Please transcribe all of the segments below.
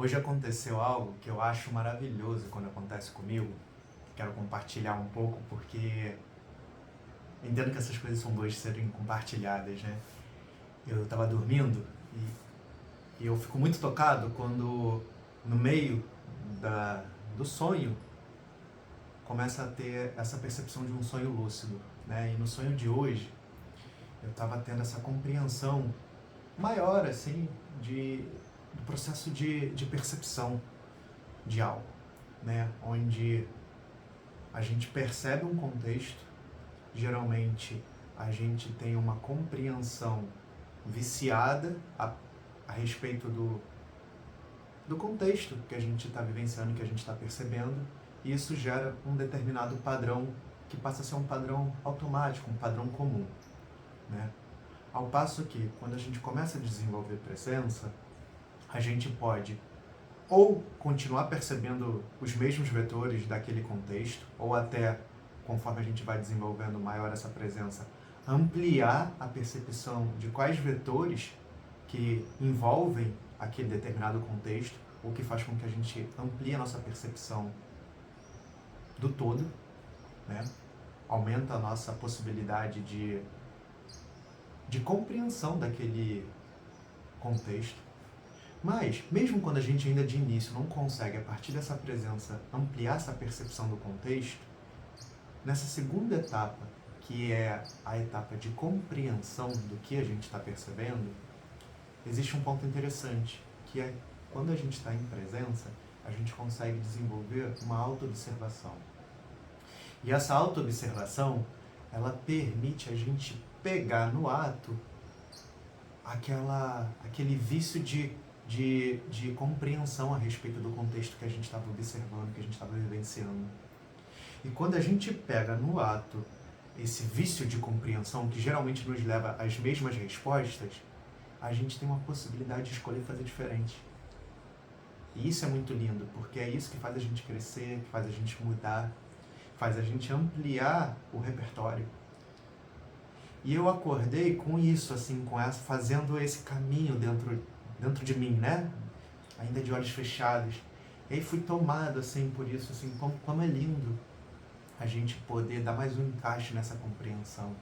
Hoje aconteceu algo que eu acho maravilhoso quando acontece comigo. Quero compartilhar um pouco porque entendo que essas coisas são boas de serem compartilhadas, né? Eu estava dormindo e eu fico muito tocado quando no meio do sonho começa a ter essa percepção de um sonho lúcido, né? E no sonho de hoje eu estava tendo essa compreensão maior, assim, do processo de percepção de algo, né? Onde a gente percebe um contexto, geralmente a gente tem uma compreensão viciada a respeito do contexto que a gente está vivenciando, que a gente está percebendo, e isso gera um determinado padrão que passa a ser um padrão automático, um padrão comum, né? Ao passo que, quando a gente começa a desenvolver presença, a gente pode ou continuar percebendo os mesmos vetores daquele contexto, ou até, conforme a gente vai desenvolvendo maior essa presença, ampliar a percepção de quais vetores que envolvem aquele determinado contexto, o que faz com que a gente amplie a nossa percepção do todo, né? Aumenta a nossa possibilidade de compreensão daquele contexto. Mas, mesmo quando a gente ainda de início não consegue, a partir dessa presença, ampliar essa percepção do contexto, nessa segunda etapa, que é a etapa de compreensão do que a gente está percebendo, existe um ponto interessante, que é quando a gente está em presença, a gente consegue desenvolver uma auto-observação. E essa auto-observação, ela permite a gente pegar no ato aquele vício de compreensão a respeito do contexto que a gente estava observando, que a gente estava vivenciando. E quando a gente pega no ato esse vício de compreensão, que geralmente nos leva às mesmas respostas, a gente tem uma possibilidade de escolher fazer diferente. E isso é muito lindo, porque é isso que faz a gente crescer, que faz a gente mudar, faz a gente ampliar o repertório. E eu acordei com isso, assim, fazendo esse caminho dentro de mim, né? Ainda de olhos fechados. E aí fui tomado, assim, por isso, assim, como é lindo a gente poder dar mais um encaixe nessa compreensão.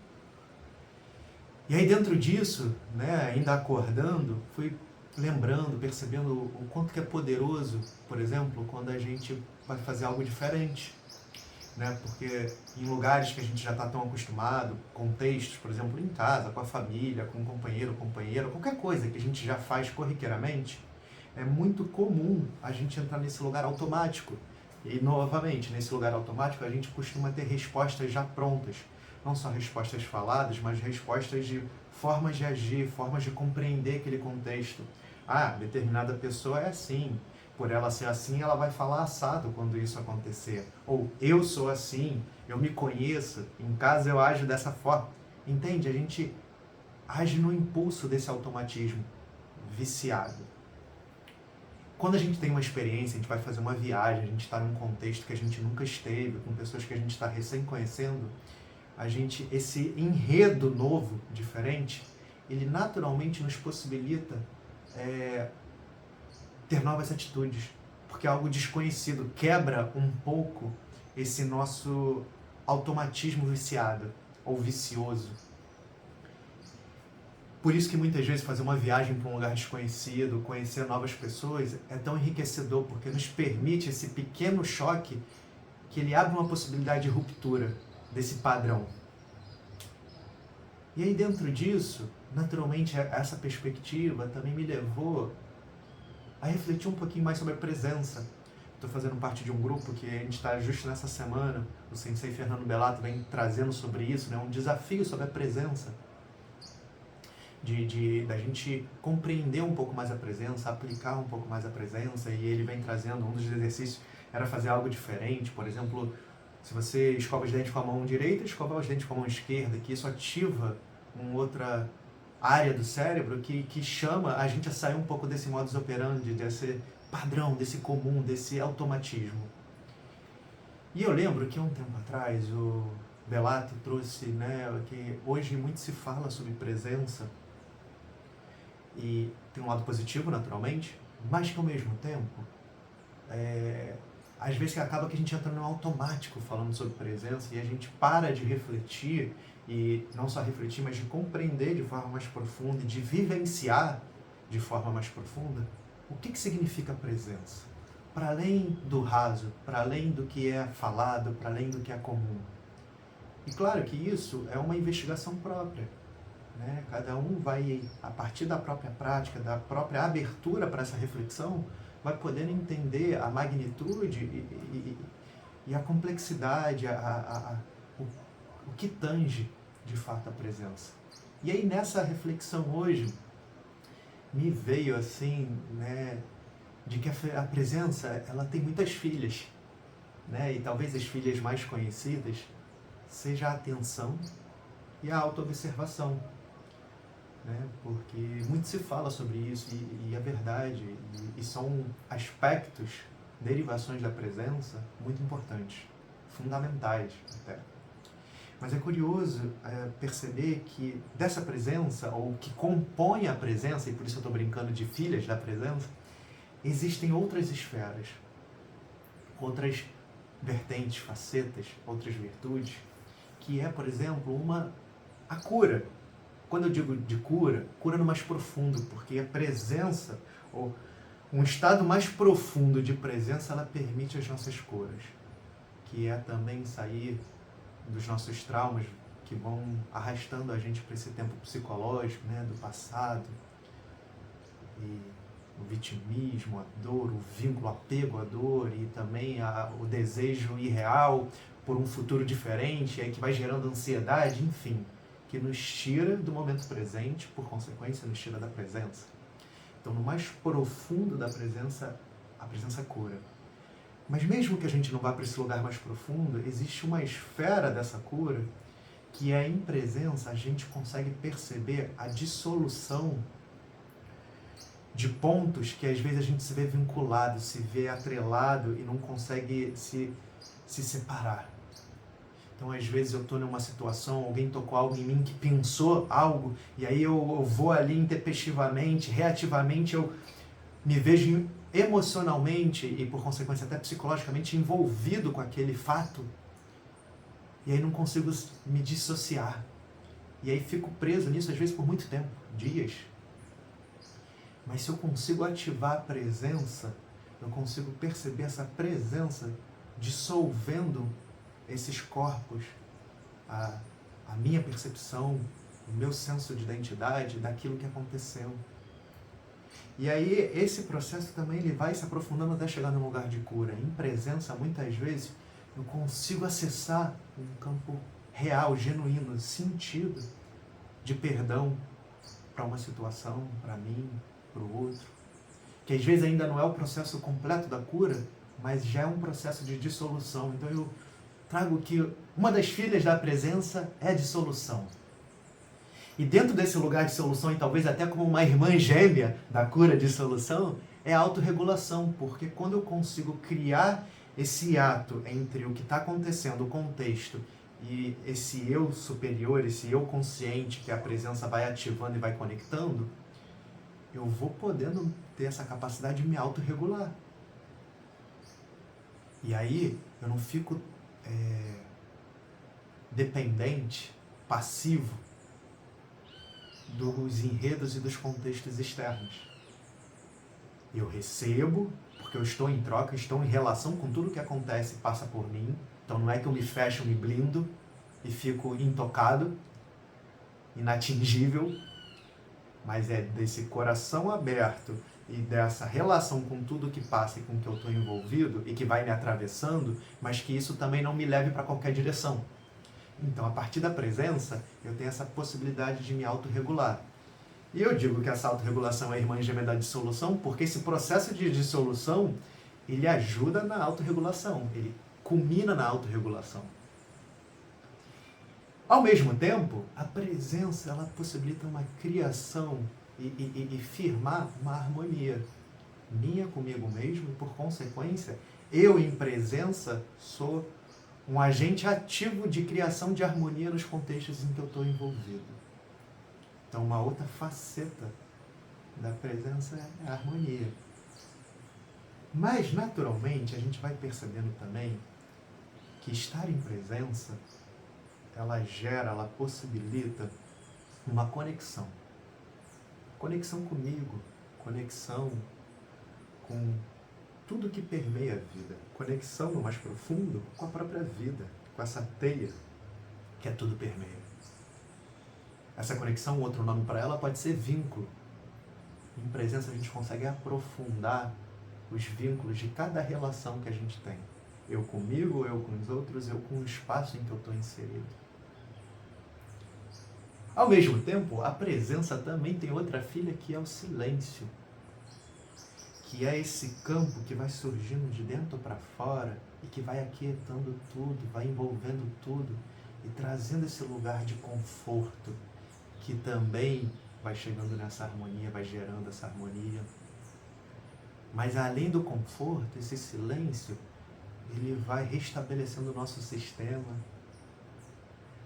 E aí dentro disso, né, ainda acordando, fui lembrando, percebendo o quanto que é poderoso, por exemplo, quando a gente vai fazer algo diferente, né? Porque em lugares que a gente já está tão acostumado, contextos, por exemplo, em casa, com a família, com um companheiro, companheira, qualquer coisa que a gente já faz corriqueiramente, é muito comum a gente entrar nesse lugar automático. E, novamente, nesse lugar automático, a gente costuma ter respostas já prontas. Não só respostas faladas, mas respostas de formas de agir, formas de compreender aquele contexto. Ah, determinada pessoa é assim. Por ela ser assim, ela vai falar assado quando isso acontecer. Ou, eu sou assim, eu me conheço, em casa eu ajo dessa forma. Entende? A gente age no impulso desse automatismo viciado. Quando a gente tem uma experiência, a gente vai fazer uma viagem, a gente está num contexto que a gente nunca esteve, com pessoas que a gente está recém conhecendo, esse enredo novo, diferente, ele naturalmente nos possibilita ter novas atitudes, porque é algo desconhecido, quebra um pouco esse nosso automatismo viciado ou vicioso. Por isso que muitas vezes fazer uma viagem para um lugar desconhecido, conhecer novas pessoas, é tão enriquecedor, porque nos permite esse pequeno choque que ele abre uma possibilidade de ruptura desse padrão. E aí dentro disso, naturalmente, essa perspectiva também me levou a refletir um pouquinho mais sobre a presença. Estou fazendo parte de um grupo que a gente está justo nessa semana, o Sensei Fernando Bellato vem trazendo sobre isso, né, um desafio sobre a presença. Da gente compreender um pouco mais a presença, aplicar um pouco mais a presença, e ele vem trazendo, um dos exercícios era fazer algo diferente, por exemplo, se você escova os dentes com a mão direita, escova os dentes com a mão esquerda, que isso ativa uma outra área do cérebro que chama a gente a sair um pouco desse modus operandi, desse padrão, desse comum, desse automatismo. E eu lembro que há um tempo atrás o Bellato trouxe, né, que hoje muito se fala sobre presença, e tem um lado positivo, naturalmente, mas que ao mesmo tempo, às vezes acaba que a gente entra no automático falando sobre presença e a gente para de refletir, e não só refletir, mas de compreender de forma mais profunda, de vivenciar de forma mais profunda o que significa presença. Para além do raso, para além do que é falado, para além do que é comum. E claro que isso é uma investigação própria, né? Cada um vai, a partir da própria prática, da própria abertura para essa reflexão, vai poder entender a magnitude e a complexidade, o que tange de fato a presença. E aí nessa reflexão hoje, me veio assim, né, de que a presença, ela tem muitas filhas, né? E talvez as filhas mais conhecidas seja a atenção e a autoobservação, né? Porque muito se fala sobre isso e é verdade, e são aspectos, derivações da presença muito importantes, fundamentais até. Mas é curioso perceber que dessa presença, ou que compõe a presença, e por isso eu estou brincando de filhas da presença, existem outras esferas, outras vertentes, facetas, outras virtudes, que é, por exemplo, a cura. Quando eu digo de cura, cura no mais profundo, porque a presença, ou um estado mais profundo de presença, ela permite as nossas curas, que é também sair dos nossos traumas que vão arrastando a gente para esse tempo psicológico, né, do passado, e o vitimismo, a dor, o vínculo, o apego à dor e também o desejo irreal por um futuro diferente, aí que vai gerando ansiedade, enfim, que nos tira do momento presente, por consequência, nos tira da presença. Então, no mais profundo da presença, a presença cura. Mas mesmo que a gente não vá para esse lugar mais profundo, existe uma esfera dessa cura que é em presença a gente consegue perceber a dissolução de pontos que às vezes a gente se vê vinculado, se vê atrelado e não consegue se separar. Então, às vezes eu estou numa situação, alguém tocou algo em mim que pensou algo, e aí eu vou ali intempestivamente, reativamente, eu me vejo emocionalmente e, por consequência, até psicologicamente envolvido com aquele fato, e aí não consigo me dissociar. E aí fico preso nisso, às vezes, por muito tempo, dias. Mas se eu consigo ativar a presença, eu consigo perceber essa presença dissolvendo esses corpos, a minha percepção, o meu senso de identidade daquilo que aconteceu. E aí esse processo também ele vai se aprofundando até chegar num lugar de cura. Em presença, muitas vezes, eu consigo acessar um campo real, genuíno, sentido de perdão para uma situação, para mim, para o outro. Que às vezes ainda não é o processo completo da cura, mas já é um processo de dissolução. Então eu trago que uma das filhas da presença é a dissolução. E dentro desse lugar de solução, e talvez até como uma irmã gêmea da cura de solução, é a autorregulação, porque quando eu consigo criar esse ato entre o que está acontecendo, o contexto, e esse eu superior, esse eu consciente que a presença vai ativando e vai conectando, eu vou podendo ter essa capacidade de me autorregular. E aí eu não fico dependente, passivo, dos enredos e dos contextos externos. Eu recebo, porque eu estou em troca, estou em relação com tudo que acontece e passa por mim. Então não é que eu me fecho, me blindo e fico intocado, inatingível, mas é desse coração aberto e dessa relação com tudo que passa e com que eu estou envolvido e que vai me atravessando, mas que isso também não me leve para qualquer direção. Então, a partir da presença, eu tenho essa possibilidade de me autorregular. E eu digo que essa autorregulação é a irmã gêmea da dissolução, porque esse processo de dissolução, ele ajuda na autorregulação, ele culmina na autorregulação. Ao mesmo tempo, a presença, ela possibilita uma criação e firmar uma harmonia minha comigo mesmo, e por consequência, eu em presença sou um agente ativo de criação de harmonia nos contextos em que eu estou envolvido. Então, uma outra faceta da presença é a harmonia. Mas, naturalmente, a gente vai percebendo também que estar em presença, ela possibilita uma conexão. Conexão comigo, conexão com tudo que permeia a vida. Conexão no mais profundo com a própria vida, com essa teia que é tudo permeia. Essa conexão, outro nome para ela pode ser vínculo. Em presença a gente consegue aprofundar os vínculos de cada relação que a gente tem. Eu comigo, eu com os outros, eu com o espaço em que eu estou inserido. Ao mesmo tempo, a presença também tem outra filha que é o silêncio, que é esse campo que vai surgindo de dentro para fora e que vai aquietando tudo, vai envolvendo tudo e trazendo esse lugar de conforto que também vai chegando nessa harmonia, vai gerando essa harmonia. Mas além do conforto, esse silêncio, ele vai restabelecendo o nosso sistema,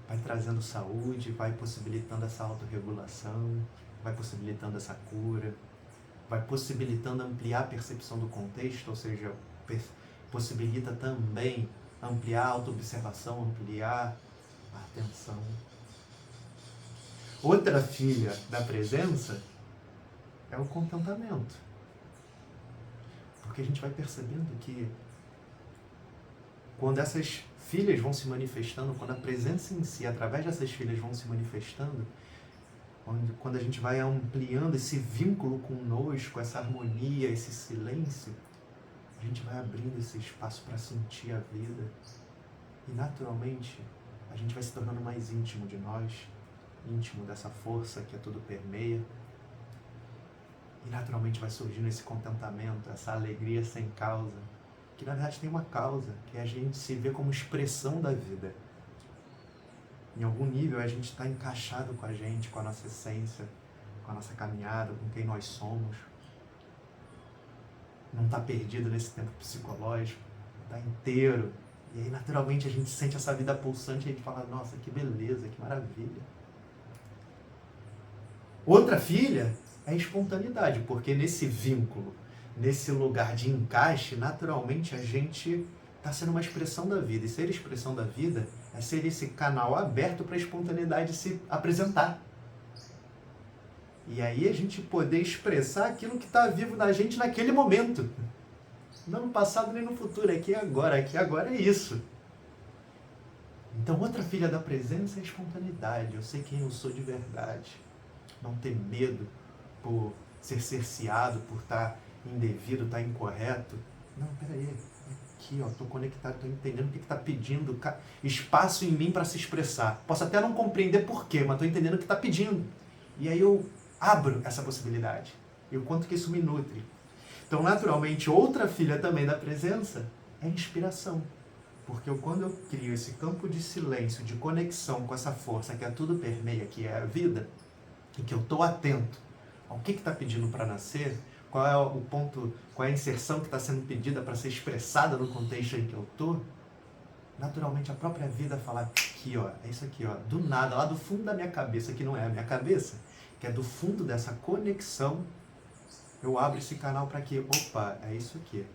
vai trazendo saúde, vai possibilitando essa autorregulação, vai possibilitando essa cura, vai possibilitando ampliar a percepção do contexto, ou seja, possibilita também ampliar a autoobservação, ampliar a atenção. Outra filha da presença é o contentamento. Porque a gente vai percebendo que quando essas filhas vão se manifestando, quando a presença em si, através dessas filhas, vão se manifestando, quando a gente vai ampliando esse vínculo conosco, essa harmonia, esse silêncio, a gente vai abrindo esse espaço para sentir a vida e, naturalmente, a gente vai se tornando mais íntimo de nós, íntimo dessa força que a tudo permeia. E naturalmente vai surgindo esse contentamento, essa alegria sem causa, que na verdade tem uma causa, que é a gente se ver como expressão da vida. Em algum nível a gente está encaixado com a gente, com a nossa essência, com a nossa caminhada, com quem nós somos. Não está perdido nesse tempo psicológico, está inteiro. E aí naturalmente a gente sente essa vida pulsante e a gente fala, nossa, que beleza, que maravilha. Outra filha é a espontaneidade, porque nesse vínculo, nesse lugar de encaixe, naturalmente a gente está sendo uma expressão da vida. E ser expressão da vida é ser esse canal aberto para a espontaneidade se apresentar. E aí a gente poder expressar aquilo que está vivo na gente naquele momento. Não no passado nem no futuro, aqui agora é isso. Então outra filha da presença é a espontaneidade. Eu sei quem eu sou de verdade. Não ter medo por ser cerceado, por estar indevido, estar incorreto. Não, peraí, aqui, ó, estou conectado, estou entendendo o que está pedindo, espaço em mim para se expressar. Posso até não compreender porquê, mas estou entendendo o que está pedindo. E aí eu abro essa possibilidade. E o quanto que isso me nutre. Então, naturalmente, outra filha também da presença é a inspiração. Porque quando eu crio esse campo de silêncio, de conexão com essa força que a tudo permeia, que é a vida, em que eu estou atento ao que está pedindo para nascer, qual é o ponto, qual é a inserção que está sendo pedida para ser expressada no contexto em que eu estou, naturalmente a própria vida fala, aqui ó, é isso aqui ó, do nada, lá do fundo da minha cabeça, que não é a minha cabeça, que é do fundo dessa conexão, eu abro esse canal para que, opa, é isso aqui.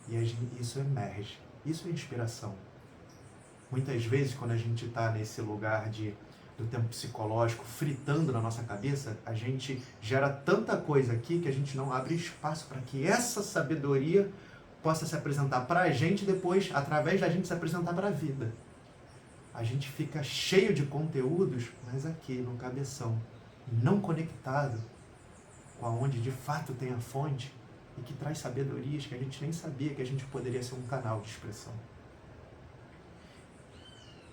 E isso emerge, isso é inspiração. Muitas vezes quando a gente está nesse lugar do tempo psicológico, fritando na nossa cabeça, a gente gera tanta coisa aqui que a gente não abre espaço para que essa sabedoria possa se apresentar para a gente e depois, através da gente, se apresentar para a vida. A gente fica cheio de conteúdos, mas aqui, no cabeção, não conectado com aonde de fato tem a fonte e que traz sabedorias que a gente nem sabia que a gente poderia ser um canal de expressão.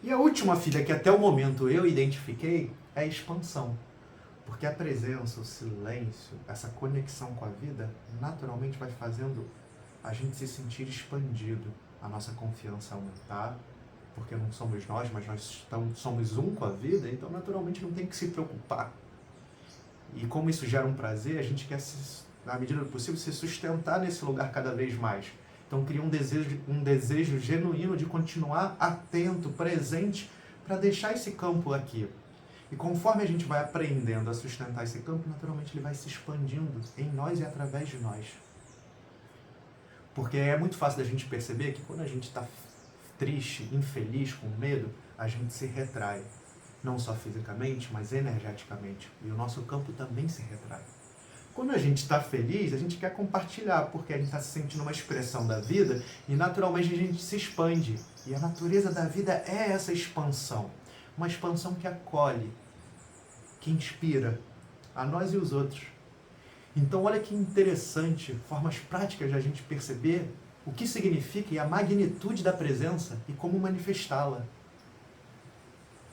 E a última filha que até o momento eu identifiquei é a expansão. Porque a presença, o silêncio, essa conexão com a vida, naturalmente vai fazendo a gente se sentir expandido, a nossa confiança aumentar, porque não somos nós, mas nós somos um com a vida, então naturalmente não tem que se preocupar. E como isso gera um prazer, a gente quer, na medida do possível, se sustentar nesse lugar cada vez mais. Então cria um desejo genuíno de continuar atento, presente, para deixar esse campo aqui. E conforme a gente vai aprendendo a sustentar esse campo, naturalmente ele vai se expandindo em nós e através de nós. Porque é muito fácil da gente perceber que quando a gente está triste, infeliz, com medo, a gente se retrai. Não só fisicamente, mas energeticamente. E o nosso campo também se retrai. Quando a gente está feliz, a gente quer compartilhar, porque a gente está se sentindo uma expressão da vida e naturalmente a gente se expande. E a natureza da vida é essa expansão. Uma expansão que acolhe, que inspira a nós e os outros. Então olha que interessante, formas práticas de a gente perceber o que significa e a magnitude da presença e como manifestá-la.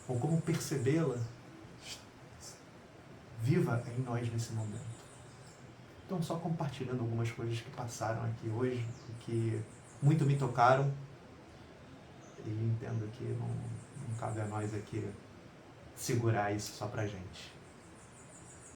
Ou como percebê-la viva em nós nesse momento. Então, só compartilhando algumas coisas que passaram aqui hoje, que muito me tocaram, e entendo que não cabe a nós aqui segurar isso só pra gente.